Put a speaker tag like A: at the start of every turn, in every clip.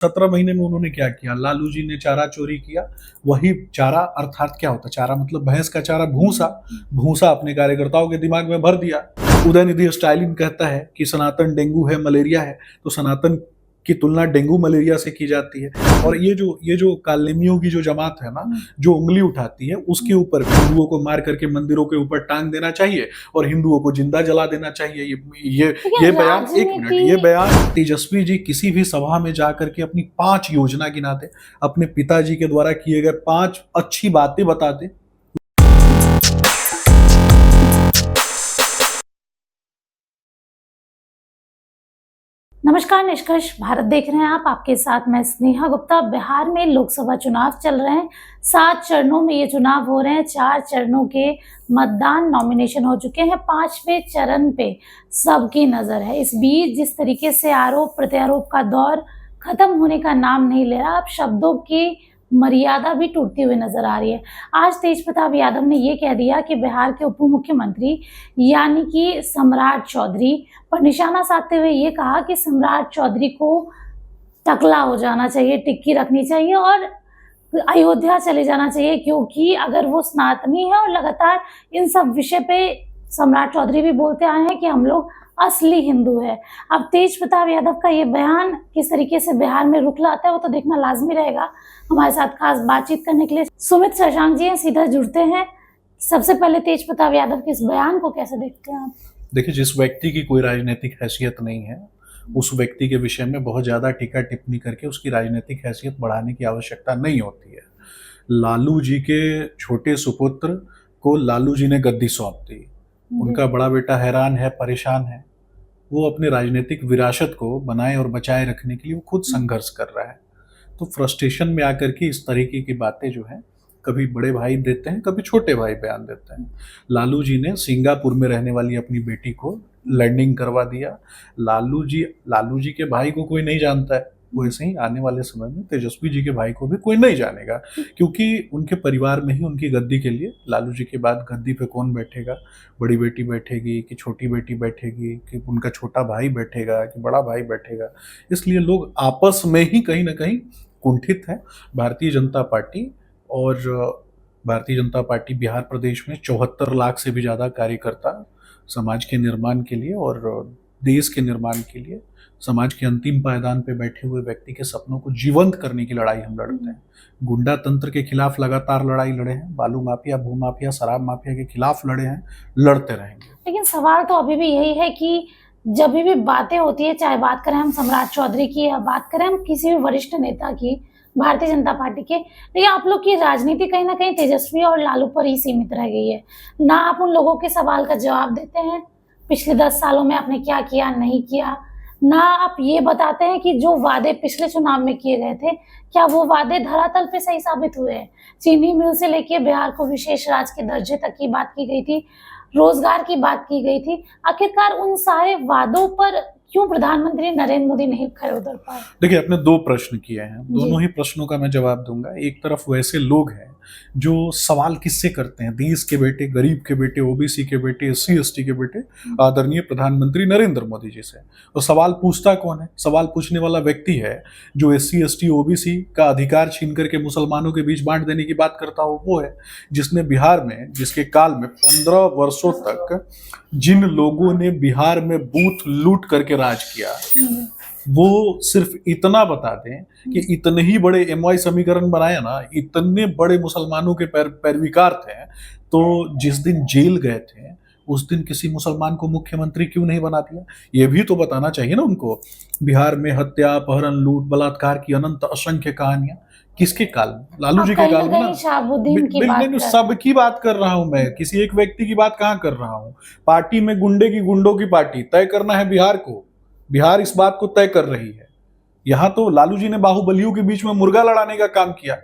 A: 17 महीने में उन्होंने क्या किया? लालू जी ने चारा चोरी किया। वही चारा अर्थात क्या होता है? चारा मतलब भैंस का चारा, भूसा। भूसा अपने कार्यकर्ताओं के दिमाग में भर दिया। उदयनिधि स्टालिन कहता है कि सनातन डेंगू है, मलेरिया है, तो सनातन की तुलना डेंगू मलेरिया से की जाती है। और ये जो कालेमियों की जो जमात है ना, जो उंगली उठाती है, उसके ऊपर हिंदुओं को मार करके मंदिरों के ऊपर टांग देना चाहिए और हिंदुओं को जिंदा जला देना चाहिए। ये ये बयान, एक मिनट, ये बयान तेजस्वी जी किसी भी सभा में जाकर के अपनी 5 योजना गिनाते, अपने पिताजी के द्वारा किए गए 5 अच्छी बातें बताते।
B: नमस्कार, निष्कर्ष भारत देख रहे हैं आप। आपके साथ मैं स्नेहा गुप्ता। बिहार में लोकसभा चुनाव चल रहे हैं। 7 चरणों में ये चुनाव हो रहे हैं। 4 चरणों के मतदान नॉमिनेशन हो चुके हैं। 5वें चरण पे सबकी नजर है। इस बीच जिस तरीके से आरोप प्रत्यारोप का दौर खत्म होने का नाम नहीं ले रहा, अब शब्दों की मर्यादा भी टूटती हुई नजर आ रही है। आज तेज प्रताप यादव ने ये कह दिया कि बिहार के उप मुख्यमंत्री यानी कि सम्राट चौधरी पर निशाना साधते हुए ये कहा कि सम्राट चौधरी को टकला हो जाना चाहिए, टिक्की रखनी चाहिए और अयोध्या चले जाना चाहिए, क्योंकि अगर वो सनातनी है और लगातार इन सब विषय पे सम्राट चौधरी भी बोलते आए हैं कि हम लोग असली हिंदू है। अब तेज प्रताप यादव का ये बयान किस तरीके से बिहार में रुख लाता है वो तो देखना लाजमी रहेगा। हमारे साथ खास बातचीत करने के लिए सुमित शशांक जी हैं, सीधा जुड़ते हैं। सबसे पहले तेज प्रताप यादव के इस बयान को कैसे देखते हैं आप?
A: देखिए, जिस व्यक्ति की कोई राजनीतिक हैसियत नहीं है, उस व्यक्ति के विषय में बहुत ज़्यादा टीका टिप्पणी करके उसकी राजनीतिक हैसियत बढ़ाने की आवश्यकता नहीं होती है। लालू जी के छोटे सुपुत्र को लालू जी ने गद्दी सौंप दी। उनका बड़ा बेटा हैरान है, परेशान है। वो अपने राजनीतिक विरासत को बनाए और बचाए रखने के लिए वो खुद संघर्ष कर रहा है। तो फ्रस्ट्रेशन में आकर के इस तरीके की बातें जो हैं, कभी बड़े भाई देते हैं, कभी छोटे भाई बयान देते हैं। लालू जी ने सिंगापुर में रहने वाली अपनी बेटी को लैंडिंग करवा दिया। लालू जी के भाई को कोई नहीं जानता है, वैसे ही आने वाले समय में तेजस्वी जी के भाई को भी कोई नहीं जानेगा, क्योंकि उनके परिवार में ही उनकी गद्दी के लिए लालू जी के बाद गद्दी पे कौन बैठेगा, बड़ी बेटी बैठेगी कि छोटी बेटी बैठेगी कि उनका छोटा भाई बैठेगा कि बड़ा भाई बैठेगा। इसलिए लोग आपस में ही कहीं ना कहीं कुंठित है। भारतीय जनता पार्टी और भारतीय जनता पार्टी बिहार प्रदेश में 74 लाख से भी ज़्यादा कार्यकर्ता समाज के निर्माण के लिए और देश के निर्माण के लिए समाज के अंतिम पायदान पे बैठे हुए व्यक्ति के सपनों को जीवंत करने की लड़ाई हम लड़ते हैं। गुंडा तंत्र के खिलाफ लगातार लड़ाई लड़े हैं, बालू माफिया, भू माफिया, शराब माफिया के खिलाफ लड़े हैं, लड़ते रहेंगे।
B: लेकिन सवाल तो अभी भी यही है कि जब भी बातें होती है, चाहे बात करें हम सम्राट चौधरी की या बात करें हम किसी भी वरिष्ठ नेता की भारतीय जनता पार्टी के, लेकिन आप लोग की राजनीति कहीं ना कहीं तेजस्वी और लालू पर ही सीमित रह गई है। ना आप उन लोगों के सवाल का जवाब देते हैं पिछले 10 सालों में आपने क्या किया नहीं किया, ना आप ये बताते हैं कि जो वादे पिछले चुनाव में किए गए थे क्या वो वादे धरातल पे सही साबित हुए हैं। चीनी मिल से लेके बिहार को विशेष राज्य के दर्जे तक की बात की गई थी, रोजगार की बात की गई थी। आखिरकार उन सारे वादों पर क्यों प्रधानमंत्री नरेंद्र मोदी नहीं खरे उतर पाए?
A: देखिए, आपने 2 प्रश्न किए हैं, दोनों ही प्रश्नों का मैं जवाब दूंगा। एक तरफ वैसे लोग हैं जो सवाल किससे करते हैं, देश के बेटे, गरीब के बेटे, ओबीसी के बेटे, SC ST के बेटे आदरणीय प्रधानमंत्री नरेंद्र मोदी जी से। और सवाल पूछता कौन है? सवाल पूछने वाला व्यक्ति है जो SC ST OBC का अधिकार छीन करके मुसलमानों के बीच बांट देने की बात करता हो। वो है जिसने बिहार में, जिसके काल में 15 वर्षों तक जिन लोगों ने बिहार में बूथ लूट करके राज किया, वो सिर्फ इतना बता दें कि इतने ही बड़े MY समीकरण बनाया ना, इतने बड़े मुसलमानों के पैरविकार थे, तो जिस दिन जेल गए थे उस दिन किसी मुसलमान को मुख्यमंत्री क्यों नहीं बना दिया? ये भी तो बताना चाहिए ना उनको। बिहार में हत्या, अपहरण, लूट, बलात्कार की अनंत असंख्य कहानियां किसके काल में? लालू जी के काल में ना। सबकी बात कर रहा हूं मैं, किसी एक व्यक्ति की बात कहां कर रहा हूं। पार्टी में गुंडे की, गुंडों की पार्टी तय करना है बिहार को। बिहार इस बात को तय कर रही है। यहां तो लालू जी ने बाहुबलियों के बीच में मुर्गा लड़ाने का काम किया।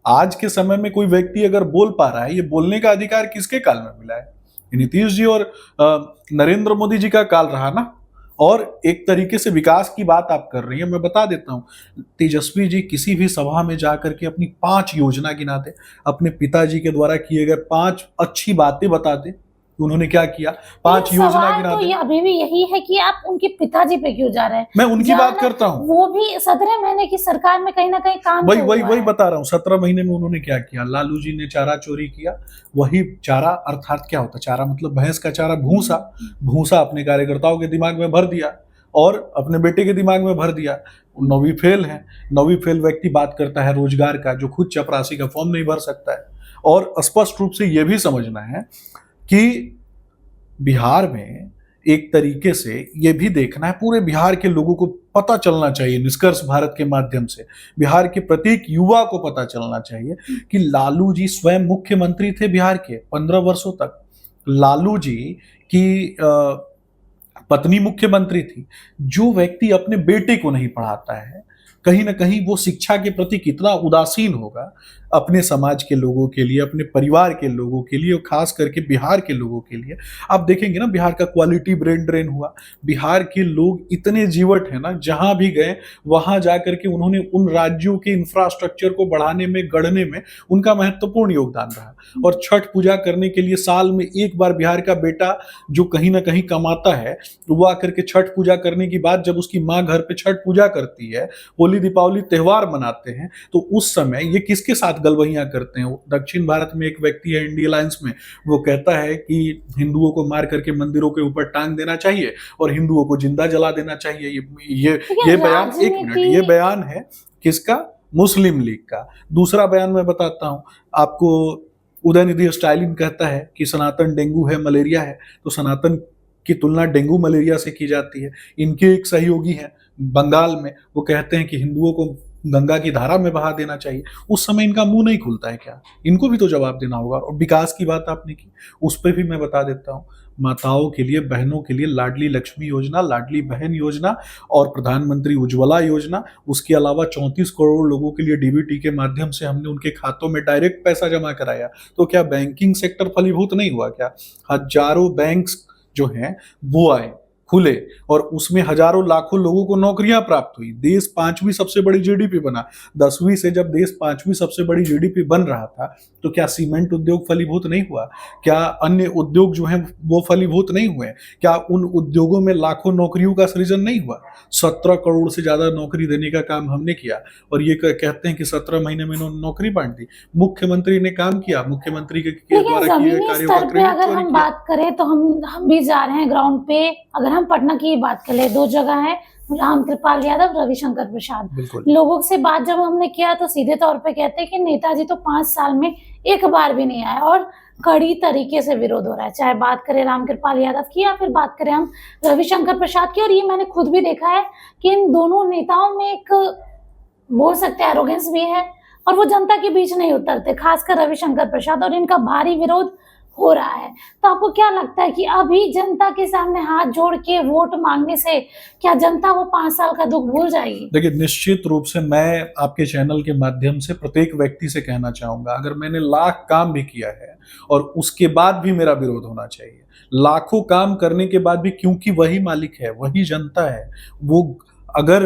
A: आज के समय में कोई व्यक्ति अगर बोल पा रहा है, ये बोलने का अधिकार किसके काल में मिला है? नीतीश जी और नरेंद्र मोदी जी का काल रहा ना। और एक तरीके से विकास की बात आप कर रही हैं, मैं बता देता हूं। तेजस्वी जी किसी भी सभा में जाकर के अपनी 5 योजना गिनाते, अपने पिताजी के द्वारा किए गए 5 अच्छी बातें बताते, उन्होंने क्या किया, 5 योजना
B: सवाल
A: गिना
B: तो
A: दे।
B: ये अभी भी यही है कि आप उनके पिताजी पे क्यों जा रहे हैं?
A: मैं उनकी बात
B: जाना-
A: करता हूं,
B: वो भी 17 महीने की सरकार में कहीं ना कहीं काम
A: वही
B: तो
A: वही
B: हुआ
A: वही
B: है।
A: बता रहा हूँ। 17 महीने में उन्होंने क्या किया, लालू जी ने चारा चोरी किया, वही चारा अर्थात क्या होता है चारा, मतलब भैंस का चारा, भूसा, भूसा अपने कार्यकर्ताओं के दिमाग में भर दिया और अपने बेटे के दिमाग में भर दिया। 9वीं फेल है, 9वीं फेल व्यक्ति बात करता है रोजगार का, जो खुद चपरासी का फॉर्म नहीं भर सकता है। और स्पष्ट रूप से यह भी समझना है कि बिहार में एक तरीके से ये भी देखना है, पूरे बिहार के लोगों को पता चलना चाहिए, निष्कर्ष भारत के माध्यम से बिहार के प्रत्येक युवा को पता चलना चाहिए कि लालू जी स्वयं मुख्यमंत्री थे बिहार के 15 वर्षों तक। लालू जी की पत्नी मुख्यमंत्री थी। जो व्यक्ति अपने बेटे को नहीं पढ़ाता है, कहीं ना कहीं वो शिक्षा के प्रति कितना उदासीन होगा, अपने समाज के लोगों के लिए, अपने परिवार के लोगों के लिए और खास करके बिहार के लोगों के लिए। आप देखेंगे ना बिहार का क्वालिटी ब्रेन ड्रेन हुआ। बिहार के लोग इतने जीवट हैं ना, जहां भी गए वहां जाकर के उन्होंने उन राज्यों के इंफ्रास्ट्रक्चर को बढ़ाने में, गढ़ने में उनका महत्वपूर्ण योगदान रहा। और छठ पूजा करने के लिए साल में एक बार बिहार का बेटा जो कहीं ना कहीं कमाता है, वो आकर के छठ पूजा करने की बाद जब उसकी माँ घर पे छठ पूजा करती है, होली दीपावली त्योहार मनाते हैं, तो उस समय ये किसके साथ गलबहियां करते हैं। दक्षिण भारत में एक व्यक्ति है इंडिया अलायंस में, वो कहता है कि हिंदुओं को मार करके मंदिरों के ऊपर टांग देना चाहिए और हिंदुओं को जिंदा जला देना चाहिए। ये बयान, एक मिनट, ये बयान है किसका, मुस्लिम लीग का। दूसरा बयान मैं बताता हूं आपको, उदयनिधि स्टालिन कहता है कि सनातन डेंगू है, मलेरिया है, तो सनातन की तुलना डेंगू मलेरिया से की जाती है। इनके एक सहयोगी हैं बंगाल में, वो कहते हैं कि हिंदुओं को गंगा की धारा में बहा देना चाहिए। उस समय इनका मुंह नहीं खुलता है क्या? इनको भी तो जवाब देना होगा। और विकास की बात आपने की, उस पर भी मैं बता देता हूँ। माताओं के लिए, बहनों के लिए लाडली लक्ष्मी योजना, लाडली बहन योजना और प्रधानमंत्री उज्ज्वला योजना, उसके अलावा 34 करोड़ लोगों के लिए डीबीटी के माध्यम से हमने उनके खातों में डायरेक्ट पैसा जमा कराया। तो क्या बैंकिंग सेक्टर फलीभूत नहीं हुआ क्या? हजारों बैंक्स जो हैं वो आए, खुले, और उसमें हजारों लाखों लोगों को नौकरियां प्राप्त हुई। देश 5वीं सबसे बड़ी जीडीपी बना। 10वीं से जब देश 5वीं सबसे बड़ी जीडीपी बन रहा था, तो क्या सीमेंट उद्योग फलीभूत नहीं हुआ? क्या अन्य उद्योग जो हैं वो फलीभूत नहीं हुए? क्या उन उद्योगों में लाखों नौकरियों का सृजन नहीं हुआ? 17 करोड़ से ज्यादा नौकरी देने का काम हमने किया। और ये कहते हैं कि 17 महीने में इन्होंने नौकरी बांट दी। मुख्यमंत्री ने काम किया, मुख्यमंत्री के द्वारा किए गए कार्यों का
B: स्तर पे
A: क्रेडिट
B: अगर
A: चोरी
B: हम
A: किया।
B: बात करें तो हम भी जा रहे हैं ग्राउंड पे। अगर हम पटना की बात करें, 2 जगह है, रामकृपाल यादव, रविशंकर प्रसाद।
A: बिल्कुल।
B: लोगों से बात जब हमने किया तो सीधे तौर पे कहते हैं कि नेताजी तो 5 साल में एक बार भी नहीं आए और कड़ी तरीके से विरोध हो रहा है। चाहे बात करें रामकृपाल यादव की या फिर बात करें हम रविशंकर प्रसाद की। और ये मैंने खुद भी देखा है कि इन दोनों नेताओं में एक, बोल सकते हैं, एरोगेंस भी है और वो जनता के बीच नहीं उतरते, खासकर रविशंकर प्रसाद, और इनका भारी विरोध हो रहा है। तो आपको क्या लगता है कि अभी जनता के सामने हाथ जोड़ के वोट मांगने से क्या जनता वो 5 साल का दुख भूल जाएगी?
A: देखिए, निश्चित रूप से मैं आपके चैनल के माध्यम से प्रत्येक व्यक्ति से कहना चाहूंगा, अगर मैंने लाख काम भी किया है और उसके बाद भी मेरा विरोध होना चाहिए। लाखों काम करने के बाद भी, क्योंकि वही मालिक है, वही जनता है, वो अगर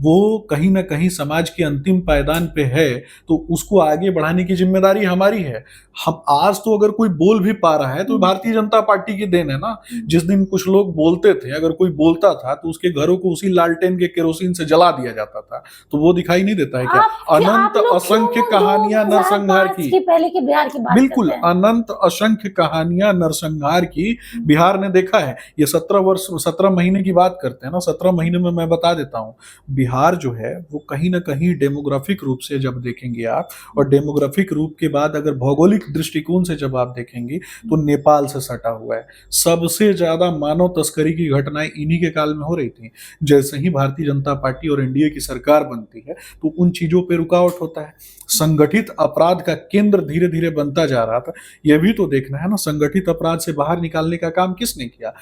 A: वो कहीं ना कहीं समाज के अंतिम पायदान पे है, तो उसको आगे बढ़ाने की जिम्मेदारी हमारी है। हम आज तो अगर कोई बोल भी पा रहा है तो भारतीय जनता पार्टी की देन है ना। जिस दिन कुछ लोग बोलते थे, अगर कोई बोलता था तो उसके घरों को उसी लालटेन के केरोसिन से जला दिया जाता था, तो वो दिखाई नहीं देता है क्या? अनंत असंख्य कहानियां नरसंहार की,
B: पहले के बिहार की बात
A: बिल्कुल
B: करते हैं।
A: अनंत असंख्य कहानियां नरसंहार की बिहार ने देखा है। ये 17 महीने की बात करते हैं ना, 17 महीने में मैं बता देता हूं, बिहार जो है वो कहीं ना कहीं डेमोग्राफिक रूप से जब देखेंगे आप, और डेमोग्राफिक रूप के बाद अगर भौगोलिक दृष्टिकोण से जब आप देखेंगे, तो नेपाल से सटा हुआ है। सबसे ज्यादा मानव तस्करी की घटनाएं इन्हीं के काल में हो रही थी। जैसे ही भारतीय जनता पार्टी और एनडीए की सरकार बनती है, तो उन चीजों पर रुकावट होता है। संगठित अपराध का केंद्र धीरे धीरे बनता जा रहा था। यह भी तो देखना है ना, संगठित अपराध से बाहर निकालने का काम किसने किया?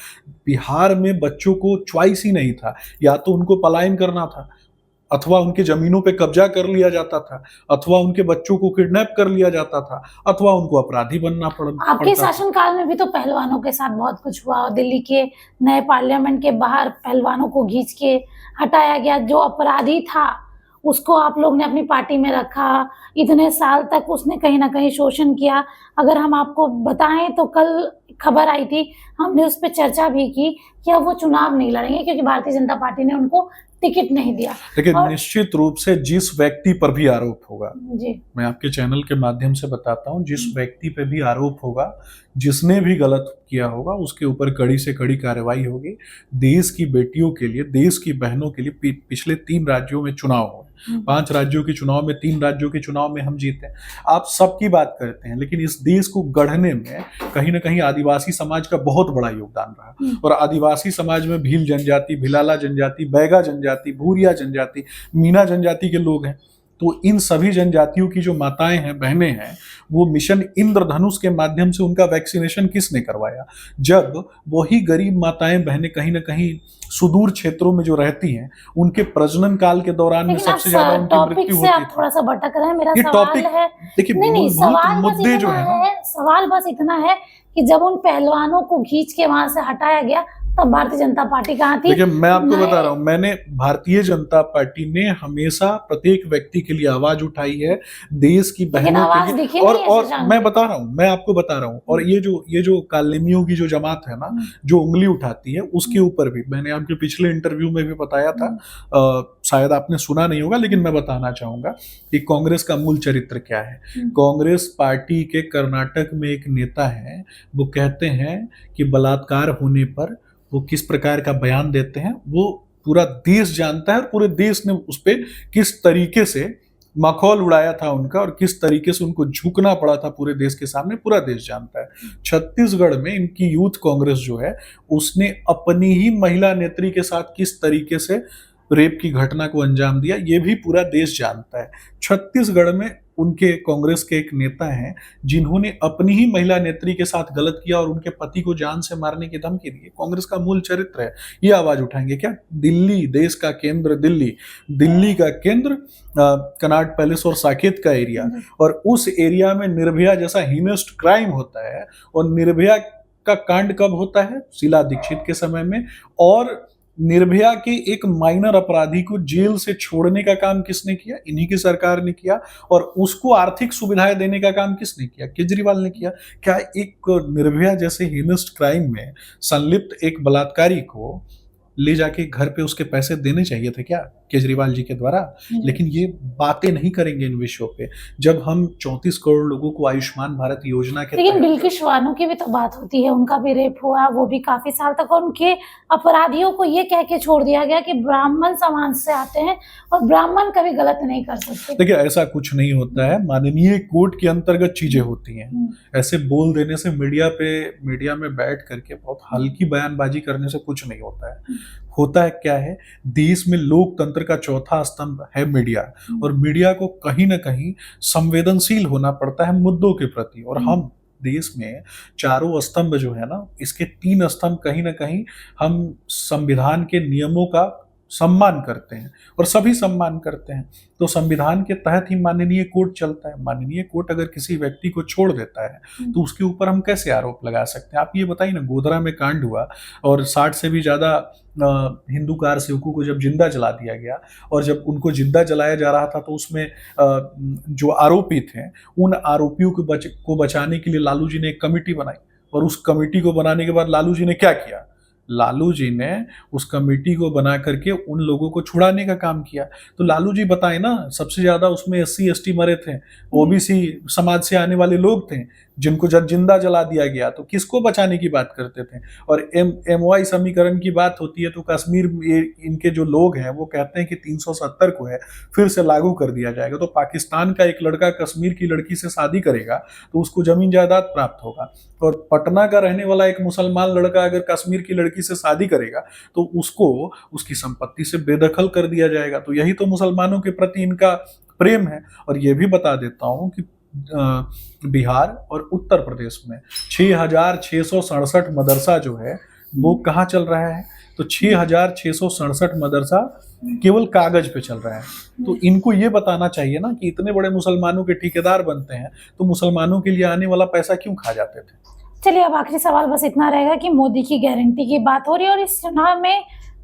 A: बिहार में बच्चों को चॉइस ही नहीं था, या तो उनको पलायन करना था, अथवा उनके जमीनों पे कब्जा कर लिया जाता था, अथवा उनके बच्चों को किडनैप कर लिया जाता था, अथवा उनको अपराधी बनना
B: आपके शासनकाल में भी तो पहलवानों के साथ बहुत कुछ हुआ। दिल्ली के नए पार्लियामेंट के बाहर पहलवानों को खींच के हटाया गया। जो अपराधी था उसको आप लोग ने अपनी पार्टी में रखा, इतने साल तक उसने कहीं न कहीं शोषण किया। अगर हम आपको बताएँ तो कल खबर आई थी, हमने उस पे चर्चा भी की कि अब वो चुनाव नहीं लड़ेंगे क्योंकि भारतीय जनता पार्टी ने उनको टिकट नहीं दिया।
A: देखिए,
B: और
A: निश्चित रूप से जिस व्यक्ति पर भी आरोप होगा,
B: जी,
A: मैं आपके चैनल के माध्यम से बताता हूँ, जिस व्यक्ति पे भी आरोप होगा, जिसने भी गलत किया होगा, उसके ऊपर कड़ी से कड़ी कार्रवाई होगी। देश की बेटियों के लिए, देश की बहनों के लिए पिछले 3 राज्यों में चुनाव हुए। 5 राज्यों के चुनाव में, 3 राज्यों के चुनाव में हम जीते। आप सबकी बात करते हैं, लेकिन इस देश को गढ़ने में कहीं न कहीं आदिवासी समाज का बहुत बड़ा योगदान रहा। और आदिवासी समाज में भील जनजाति, भिलाला जनजाति, बैगा जनजाति, भूरिया जनजाति, मीना जनजाति के लोग हैं। तो इन सभी जनजातियों की जो माताएं हैं, बहनें हैं, वो मिशन इंद्रधनुष के माध्यम से उनका वैक्सीनेशन किसने करवाया? जब वही गरीब माताएं, बहनें कहीं न कहीं सुदूर क्षेत्रों में जो रहती हैं, उनके प्रजनन काल के दौरान में
B: लेकिन आप
A: सबसे ज्यादा उनकी
B: टॉपिक
A: मृत्यु
B: से
A: होती
B: आप
A: थी।
B: थोड़ा-सा भटक रहे हैं। मेरा
A: ये
B: सवाल
A: टॉपिक,
B: है
A: देखिए,
B: नहीं, नहीं,
A: मूलभूत
B: सवाल बस
A: मुद्दे जो
B: इतना
A: है ना,
B: है, सवाल बस इतना है कि जब उन पहलवानों को खींच के वहाँ से हटाया गया, तब भारतीय जनता पार्टी कहाँ थी?
A: देखिए, मैं आपको
B: नए
A: बता रहा हूँ, मैंने भारतीय जनता पार्टी ने हमेशा प्रत्येक व्यक्ति के लिए आवाज उठाई है, देश की
B: लेकिन
A: बहनों
B: आवाज
A: के लिए।
B: दिखी
A: और
B: नहीं है
A: और
B: शशांक
A: मैं
B: जी।
A: बता रहा हूँ, मैं आपको बता रहा हूँ, और ये जो कालेमियों की जो जमात है ना, जो उंगली उठाती है, उसके ऊपर भी मैंने आपके पिछले इंटरव्यू में भी बताया था। शायद आपने सुना नहीं होगा, लेकिन मैं बताना चाहूंगा कि कांग्रेस का मूल चरित्र क्या है। कांग्रेस पार्टी के कर्नाटक में एक नेता है, वो कहते हैं कि बलात्कार होने पर वो किस प्रकार का बयान देते हैं, वो पूरा देश जानता है, और पूरे देश ने उस पर किस तरीके से मखौल उड़ाया था उनका, और किस तरीके से उनको झुकना पड़ा था पूरे देश के सामने, पूरा देश जानता है। छत्तीसगढ़ में इनकी यूथ कांग्रेस जो है, उसने अपनी ही महिला नेत्री के साथ किस तरीके से रेप की घटना को अंजाम दिया, ये भी पूरा देश जानता है। छत्तीसगढ़ में उनके कांग्रेस के एक नेता हैं, जिन्होंने अपनी ही महिला नेत्री के साथ गलत किया और उनके पति को जान से मारने की धमकी दी। कांग्रेस का मूल चरित्र है। ये आवाज उठाएंगे क्या? दिल्ली, देश का केंद्र दिल्ली, दिल्ली का केंद्र कनॉट पैलेस और साकेत का एरिया, और उस एरिया में निर्भया जैसा हीनेस्ट क्राइम होता है। और निर्भया का कांड कब होता है? शीला दीक्षित के समय में। और निर्भया के एक माइनर अपराधी को जेल से छोड़ने का काम किसने किया? इन्हीं की सरकार ने किया। और उसको आर्थिक सुविधाएं देने का काम किसने किया? केजरीवाल ने किया। क्या एक निर्भया जैसे हीनेस्ट क्राइम में संलिप्त एक बलात्कारी को ले जाके घर पे उसके पैसे देने चाहिए थे क्या केजरीवाल जी के द्वारा? लेकिन ये बातें नहीं करेंगे इन विषयों पे। जब हम 34 करोड़ लोगों को आयुष्मान भारत योजना के
B: लेकिन
A: तहत,
B: बिल्किश बानो की भी तो बात होती है, उनका भी रेप हुआ, वो भी काफी साल तक, और उनके अपराधियों को ये कह के छोड़ दिया गया कि ब्राह्मण समाज से आते हैं और ब्राह्मण कभी गलत नहीं कर सकते।
A: देखिए, ऐसा कुछ नहीं होता है। माननीय कोर्ट के अंतर्गत चीजें होती हैं। ऐसे बोल देने से, मीडिया में बैठ करके बहुत हल्की बयानबाजी करने से कुछ नहीं होता है। होता है क्या है, देश में लोकतंत्र का चौथा स्तंभ है मीडिया, और मीडिया को कहीं ना कहीं संवेदनशील होना पड़ता है मुद्दों के प्रति। और हम देश में चारों स्तंभ जो है ना, इसके 3 स्तंभ कहीं ना कहीं हम संविधान के नियमों का सम्मान करते हैं, और सभी सम्मान करते हैं। तो संविधान के तहत ही माननीय कोर्ट चलता है। माननीय कोर्ट अगर किसी व्यक्ति को छोड़ देता है तो उसके ऊपर हम कैसे आरोप लगा सकते हैं? आप ये बताइए ना, गोधरा में कांड हुआ और 60 से भी ज्यादा हिंदू कार सेवकों को जब जिंदा जला दिया गया, और जब उनको जिंदा जलाया जा रहा था तो उसमें जो आरोपी थे, उन आरोपियों को बचाने के लिए लालू जी ने एक कमेटी बनाई। और उस कमेटी को बनाने के बाद लालू जी ने क्या किया? लालू जी ने उस कमेटी को बना करके उन लोगों को छुड़ाने का काम किया। तो लालू जी बताए ना, सबसे ज्यादा उसमें SC ST मरे थे, OBC समाज से आने वाले लोग थे, जिनको जब जिंदा जला दिया गया तो किसको बचाने की बात करते थे? और MY समीकरण की बात होती है तो कश्मीर इनके जो लोग हैं वो कहते हैं कि 370 को है फिर से लागू कर दिया जाएगा। तो पाकिस्तान का एक लड़का कश्मीर की लड़की से शादी करेगा तो उसको जमीन जायदाद प्राप्त होगा, और पटना का रहने वाला एक मुसलमान लड़का अगर कश्मीर की लड़की से शादी करेगा तो उसको उसकी संपत्ति से बेदखल कर दिया जाएगा। तो यही तो मुसलमानों के प्रति इनका प्रेम है। और ये भी बता देता हूं कि बिहार और उत्तर प्रदेश में 6,667 मदरसा जो है वो कहाँ चल रहा है? तो 6,667 मदरसा केवल कागज पे चल रहा है। तो इनको ये बताना चाहिए ना कि इतने बड़े मुसलमानों के ठेकेदार बनते हैं तो मुसलमानों के लिए आने वाला पैसा क्यों खा जाते थे?
B: चलिए, अब आखिरी सवाल बस इतना रहेगा कि मोदी की गारंटी की बात हो रही है और इस चुनाव में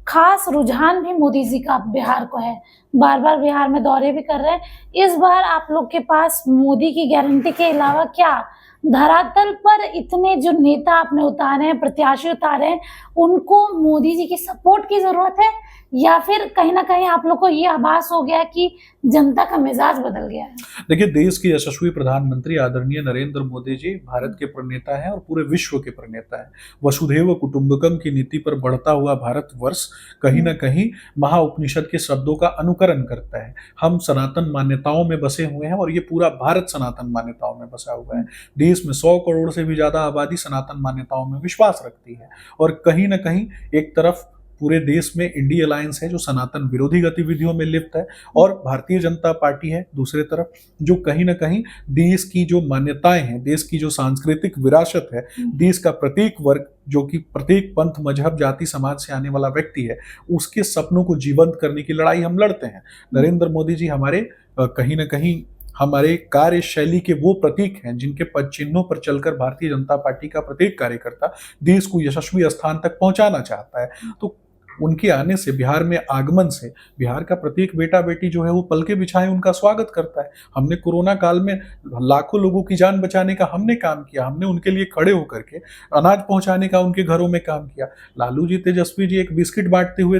B: खास रुझान भी मोदी जी का बिहार को है, बार बार बिहार में दौरे भी कर रहे हैं। इस बार आप लोग के पास मोदी की गारंटी के अलावा क्या धरातल पर इतने जो नेता आपने उतारे हैं, प्रत्याशी उतारे हैं, उनको मोदी जी की सपोर्ट की जरूरत है, या फिर कहीं ना कहीं आप लोग को ये आभास हो गया कि जनता का मिजाज बदल गया है?
A: देखिए, देश के यशस्वी प्रधानमंत्री आदरणीय नरेंद्र मोदी जी भारत के प्रणेता हैं और पूरे विश्व के प्रणेता हैं। वसुधैव कुटुंबकम की नीति पर बढ़ता हुआ भारतवर्ष कहीं न कहीं महाउपनिषद के शब्दों का अनुकरण करता है। हम सनातन मान्यताओं में बसे हुए हैं और ये पूरा भारत सनातन मान्यताओं में बसा हुआ है। देश में 100 करोड़ से भी ज़्यादा आबादी सनातन मान्यताओं में विश्वास रखती है और कहीं न कहीं एक तरफ पूरे देश में इंडी अलायंस है जो सनातन विरोधी गतिविधियों में लिप्त है और भारतीय जनता पार्टी है दूसरे तरफ जो कहीं ना कहीं देश की जो मान्यताएं हैं, देश की जो सांस्कृतिक विरासत है, देश का प्रत्येक वर्ग जो कि प्रत्येक पंथ मजहब जाति समाज से आने वाला व्यक्ति है, उसके सपनों को जीवंत करने की लड़ाई हम लड़ते हैं। नरेंद्र मोदी जी हमारे कहीं ना कहीं हमारे कार्यशैली के वो प्रतीक हैं जिनके पद चिन्हों पर चलकर भारतीय जनता पार्टी का प्रत्येक कार्यकर्ता देश को यशस्वी स्थान तक पहुंचाना चाहता है। तो उनके आने से, बिहार में आगमन से, बिहार का प्रत्येक बेटा बेटी जो है वो पलके बिछाए उनका स्वागत करता है। हमने कोरोना काल में लाखों लोगों की जान बचाने का हमने काम किया, हमने उनके लिए खड़े होकर के अनाज पहुंचाने का उनके घरों में काम किया। लालू जी, तेजस्वी जी एक बिस्किट बांटते हुए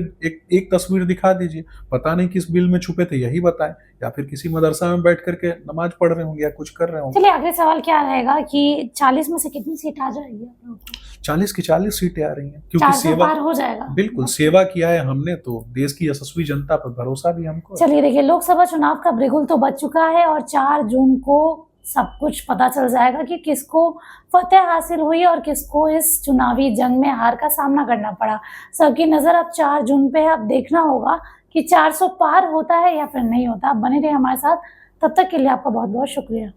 A: एक तस्वीर दिखा दीजिए, पता नहीं किस बिल में छुपे थे, यही बताएं, या फिर किसी मदरसा में बैठ करके नमाज पढ़ रहे होंगे या कुछ कर रहे होंगे।
B: चलिए, आखिरी सवाल क्या रहेगा कि 40 में से कितनी सीट आ जाएगी आप लोगों को?
A: 40 की 40 सीटें आ रही हैं क्योंकि
B: 400
A: सेवा,
B: पार हो जाएगा?
A: बिल्कुल सेवा किया है हमने, तो देश की यशस्वी जनता पर भरोसा भी हमको है।
B: चलिए देखिए, लोकसभा चुनाव का बिगुल तो बज चुका है और 4 जून को सब कुछ पता चल जाएगा कि किसको फतेह हासिल हुई और किसको इस चुनावी जंग में हार का सामना करना पड़ा। सबकी नजर अब 4 जून पे है। अब देखना होगा कि 400 पार होता है या फिर नहीं होता। आप बने रहिए हमारे साथ, तब तक के लिए आपका बहुत बहुत शुक्रिया।